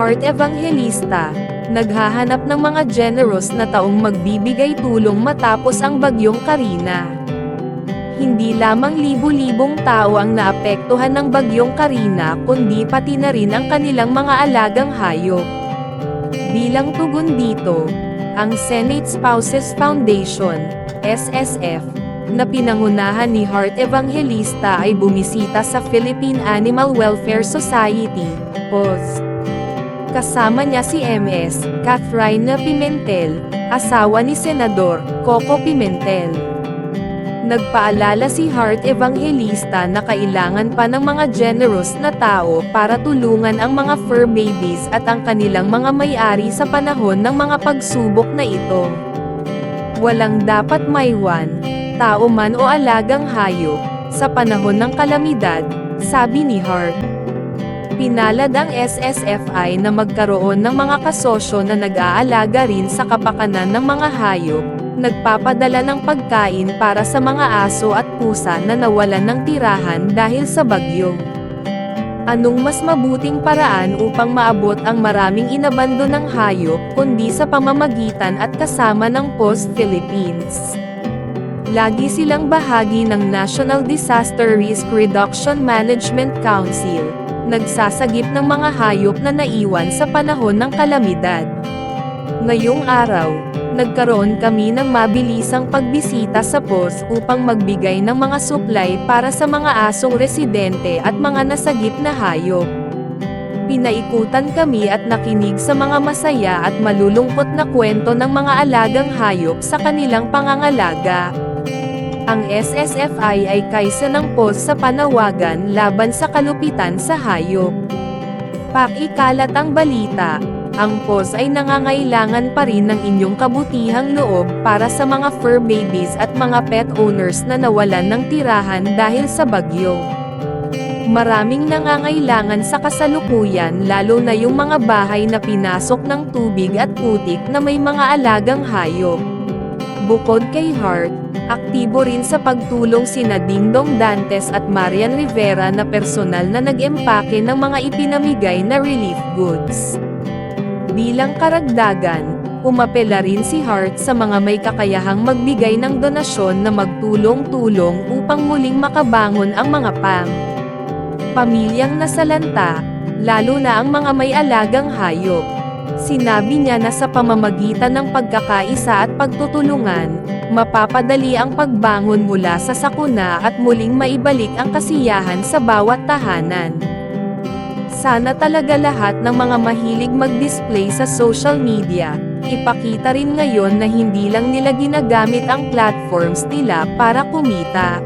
Heart Evangelista, naghahanap ng mga generous na taong magbibigay tulong matapos ang bagyong Karina. Hindi lamang libu-libong tao ang naapektuhan ng bagyong Karina kundi pati na rin ang kanilang mga alagang hayop. Bilang tugon dito, ang Senate Spouses Foundation, SSF, na pinangunahan ni Heart Evangelista ay bumisita sa Philippine Animal Welfare Society, PAWS. Kasama niya si Ms. Catherine Pimentel, asawa ni Senador Coco Pimentel. Nagpaalala si Heart Evangelista na kailangan pa ng mga generous na tao para tulungan ang mga fur babies at ang kanilang mga may-ari sa panahon ng mga pagsubok na ito. Walang dapat maiwan, tao man o alagang hayop, sa panahon ng kalamidad, sabi ni Heart. Pinalad ang SSFI na magkaroon ng mga kasosyo na nag-aalaga rin sa kapakanan ng mga hayop, nagpapadala ng pagkain para sa mga aso at pusa na nawalan ng tirahan dahil sa bagyo. Anong mas mabuting paraan upang maabot ang maraming inabandonang hayop kundi sa pamamagitan at kasama ng PAWS Philippines? Lagi silang bahagi ng National Disaster Risk Reduction Management Council, nagsasagip ng mga hayop na naiwan sa panahon ng kalamidad. Ngayong araw, nagkaroon kami ng mabilisang pagbisita sa PAWS upang magbigay ng mga supply para sa mga asong residente at mga nasagip na hayop. Pinaikutan kami at nakinig sa mga masaya at malulungkot na kwento ng mga alagang hayop sa kanilang pangangalaga. Ang SSFI ay kaisa ng PAWS sa panawagan laban sa kalupitan sa hayop. Pakikalat ang balita. Ang PAWS ay nangangailangan pa rin ng inyong kabutihang loob para sa mga fur babies at mga pet owners na nawalan ng tirahan dahil sa bagyo. Maraming nangangailangan sa kasalukuyan lalo na yung mga bahay na pinasok ng tubig at putik na may mga alagang hayop. Bukod kay Heart, aktibo rin sa pagtulong sina Dingdong Dantes at Marian Rivera na personal na nag-empake ng mga ipinamigay na relief goods. Bilang karagdagan, umapela rin si Heart sa mga may kakayahang magbigay ng donasyon na magtulong-tulong upang muling makabangon ang mga pamilyang nasalanta, lalo na ang mga may alagang hayop. Sinabi niya na sa pamamagitan ng pagkakaisa at pagtutulungan, mapapadali ang pagbangon mula sa sakuna at muling maibalik ang kasiyahan sa bawat tahanan. Sana talaga lahat ng mga mahilig mag-display sa social media, ipakita rin ngayon na hindi lang nila ginagamit ang platforms nila para kumita.